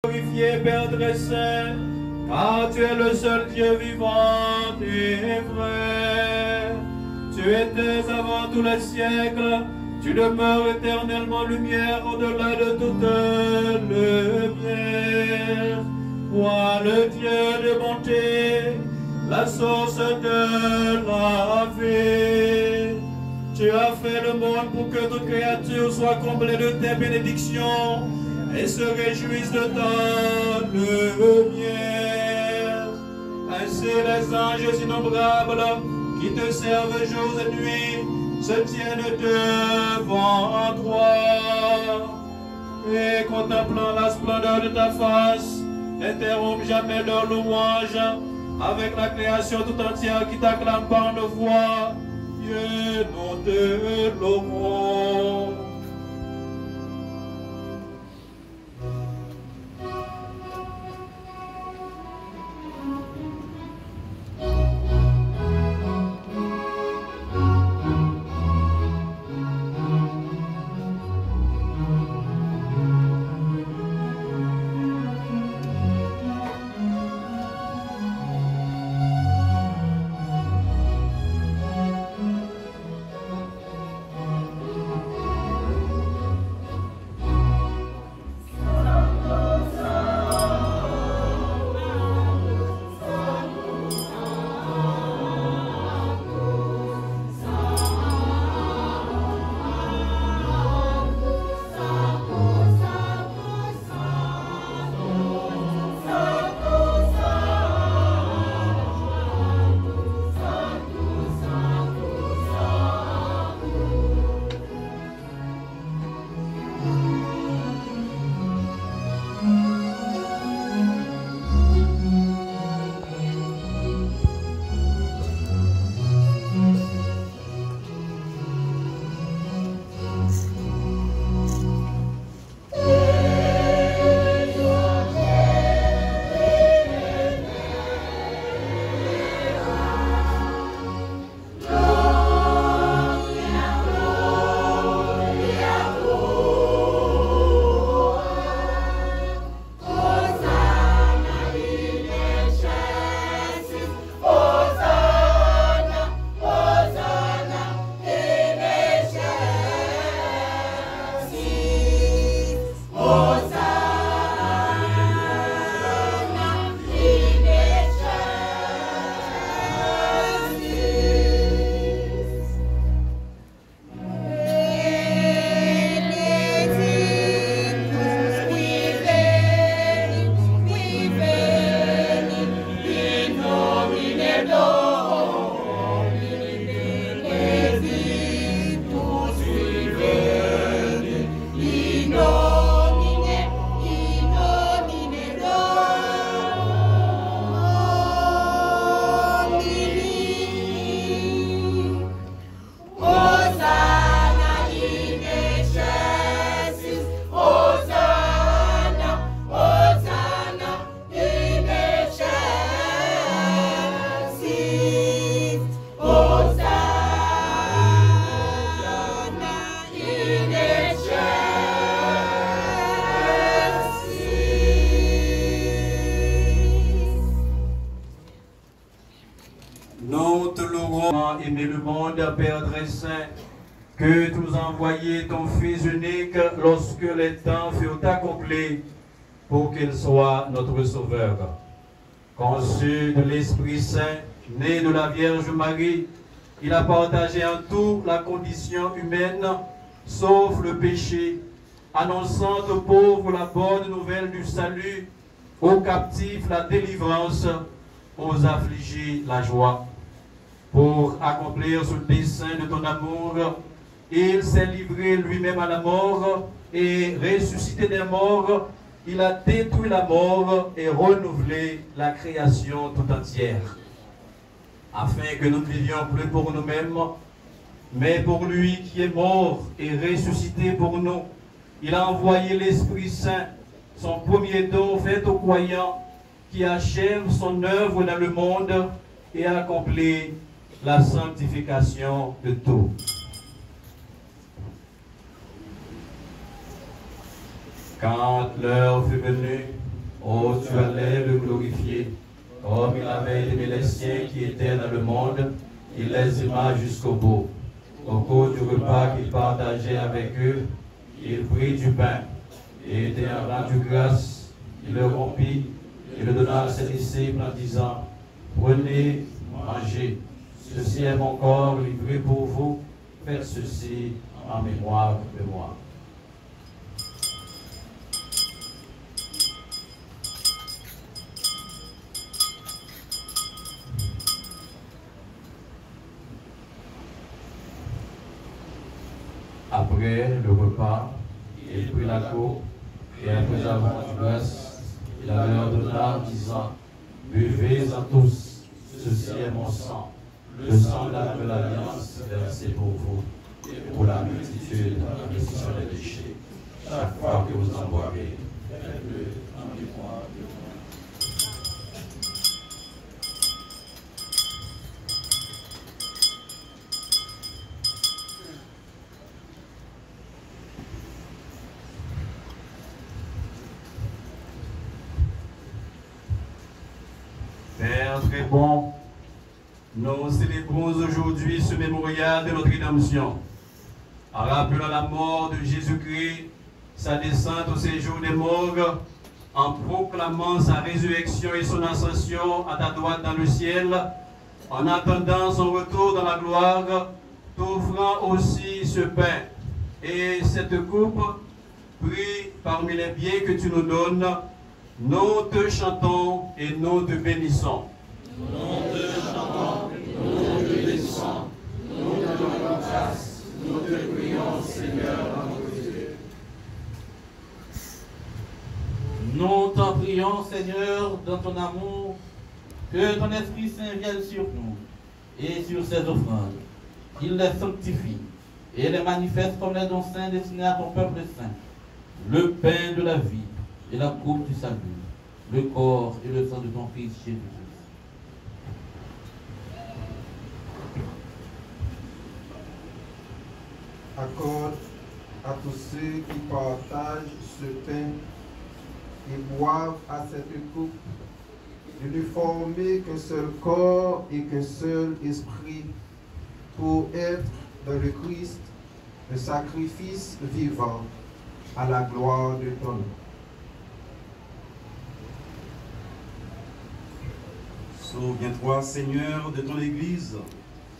Glorifié Père très saint, car tu es le seul Dieu vivant et vrai. Tu étais avant tous les siècles, tu demeures éternellement lumière au-delà de toute lumière. Toi le Dieu de bonté, la source de la vie. Tu as fait le monde pour que toute créature soit comblée de tes bénédictions et se réjouissent de ta lumière. Ainsi les anges innombrables qui te servent jour et nuit se tiennent devant toi et contemplant la splendeur de ta face n'interrompent jamais leur louange avec la création tout entière qui t'acclame par nos voix. Dieu, nous te louons. Aimer le monde, Père très saint, que tu nous as envoyé ton Fils unique lorsque les temps furent accomplis pour qu'il soit notre Sauveur. Conçu de l'Esprit Saint, né de la Vierge Marie, il a partagé en tout la condition humaine, sauf le péché, annonçant aux pauvres la bonne nouvelle du salut, aux captifs la délivrance, aux affligés la joie. Pour accomplir ce dessein de ton amour, il s'est livré lui-même à la mort et ressuscité des morts. Il a détruit la mort et renouvelé la création tout entière, afin que nous ne vivions plus pour nous-mêmes, mais pour lui qui est mort et ressuscité pour nous. Il a envoyé l'Esprit Saint, son premier don fait aux croyants, qui achève son œuvre dans le monde et accomplit la sanctification de tout. Quand l'heure fut venue, Oh, tu allais le glorifier, comme il avait aimé les siens qui étaient dans le monde, il les aima jusqu'au bout. Au cours du repas qu'il partageait avec eux, il prit du pain, et ayant rendu grâce, il le rompit, et le donna à ses disciples en disant, prenez, mangez, ceci est mon corps livré pour vous, faites ceci en mémoire de moi. Après le repas, il prit la coupe, et après avoir rendu grâce, il la leur donna en disant, buvez-en tous, ceci est mon sang, le sang de la nouvelle alliance versé pour vous, et pour la multitude en rémission des péchés. Chaque fois que vous en boirez, faites-le en mémoire de moi. Père très bon, nous célébrons aujourd'hui ce mémorial de notre rédemption, en rappelant la mort de Jésus-Christ, sa descente au séjour des morts, en proclamant sa résurrection et son ascension à ta droite dans le ciel, en attendant son retour dans la gloire, t'offrant aussi ce pain et cette coupe, pris parmi les biens que tu nous donnes. Nous te chantons et nous te bénissons. Nous te chantons, nous te bénissons, nous te donnons grâce, nous te prions, Seigneur, notre Dieu. Nous t'en prions, Seigneur, dans ton amour, que ton Esprit Saint vienne sur nous et sur ces offrandes, qu'il les sanctifie et les manifeste comme les dons saints destinés à ton peuple saint, le pain de la vie et la coupe du salut, le corps et le sang de ton Fils Jésus. Accorde à tous ceux qui partagent ce pain et boivent à cette coupe de ne former qu'un seul corps et qu'un seul esprit pour être dans le Christ le sacrifice vivant à la gloire de ton nom. Souviens-toi, Seigneur, de ton Église,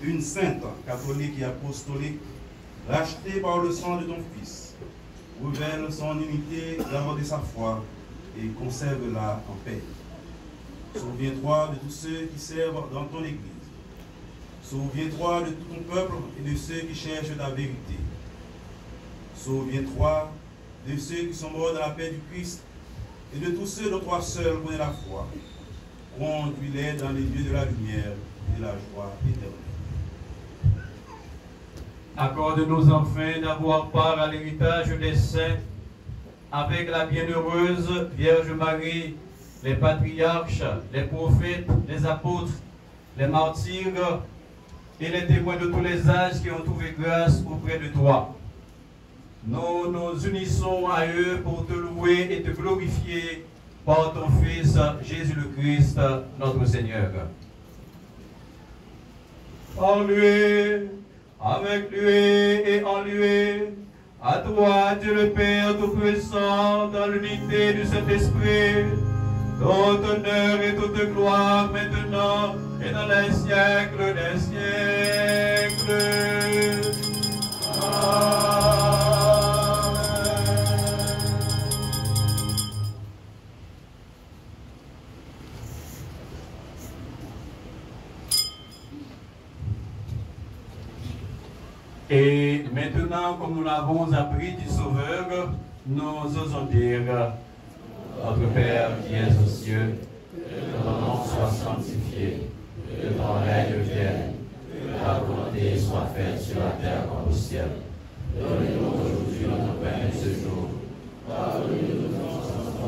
une sainte, catholique et apostolique, rachetée par le sang de ton Fils. Révèle son unité, garde sa foi et conserve-la en paix. Souviens-toi de tous ceux qui servent dans ton Église. Souviens-toi de tout ton peuple et de ceux qui cherchent ta vérité. Souviens-toi de ceux qui sont morts dans la paix du Christ et de tous ceux dont toi seul connais la foi. Conduis-les dans les lieux de la lumière et de la joie éternelle. Accorde-nous enfin d'avoir part à l'héritage des saints avec la bienheureuse Vierge Marie, les patriarches, les prophètes, les apôtres, les martyrs et les témoins de tous les âges qui ont trouvé grâce auprès de toi. Nous nous unissons à eux pour te louer et te glorifier par ton Fils Jésus le Christ, notre Seigneur. Par lui, avec lui et en lui, à toi Dieu le Père Tout-Puissant, dans l'unité du Saint-Esprit, toute honneur et toute gloire maintenant et dans les siècles des siècles. Amen. Et maintenant, comme nous l'avons appris du Sauveur, nous osons dire, notre Père qui es aux cieux, que ton nom soit sanctifié, que ton règne vienne, que ta volonté soit faite sur la terre comme au ciel. Donne-nous aujourd'hui notre pain de ce jour. Pardonne-nous nos offenses,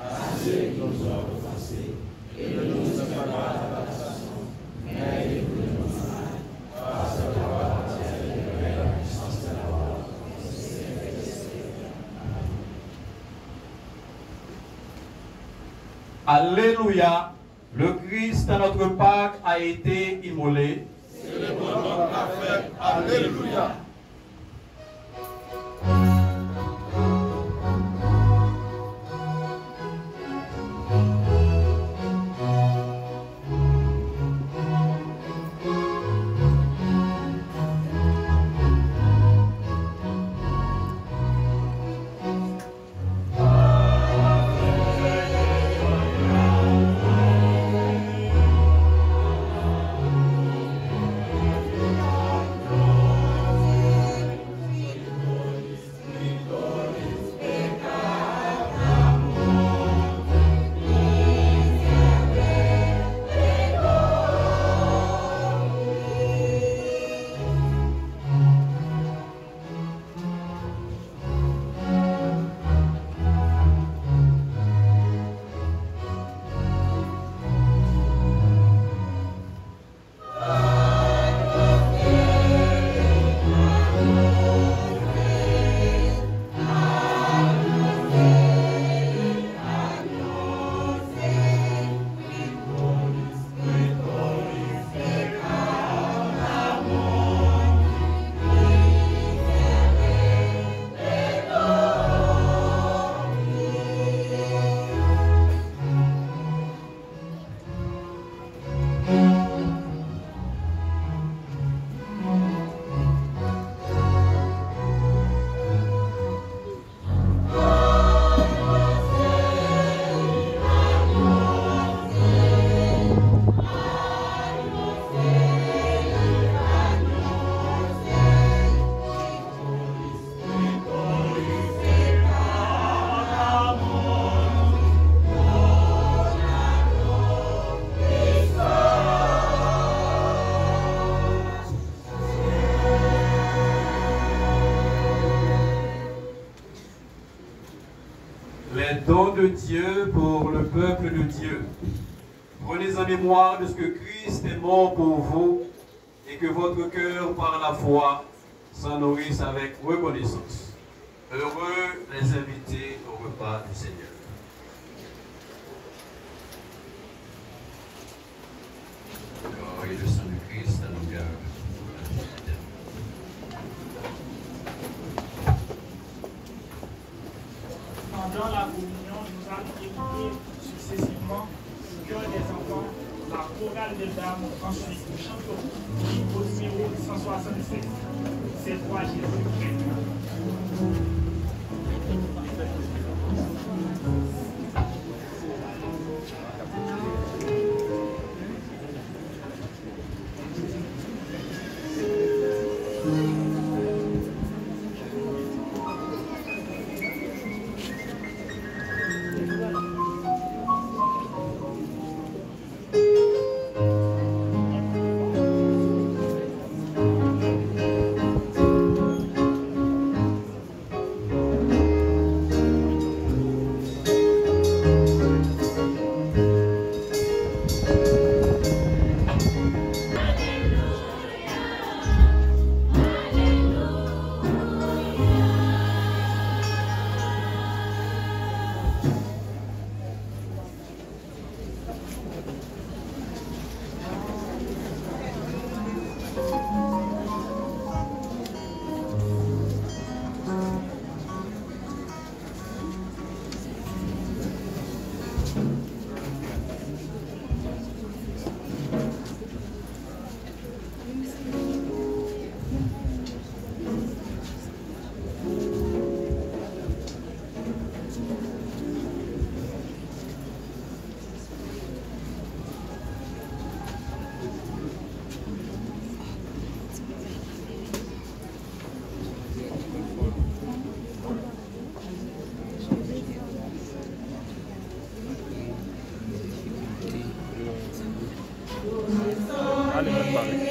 à ceux qui nous ont offensés, et ne nous fais pas à la tentation, mais délivre-nous du mal, parce que la gloire et la puissance de la gloire. Alléluia. Le Christ, notre Pâque, a été immolé. Célébrons la fête. Alléluia. Don de Dieu pour le peuple de Dieu. Prenez en mémoire de ce que Christ est mort pour vous et que votre cœur, par la foi, s'en nourrisse avec reconnaissance. Heureux les invités au repas du Seigneur. Corps et le sang du Christ à nos cœurs. Pendant la communion, nous allons écouter successivement le chœur des enfants, la chorale des dames, ensuite le chanteur au numéro 167. C'est toi Jésus. Allez,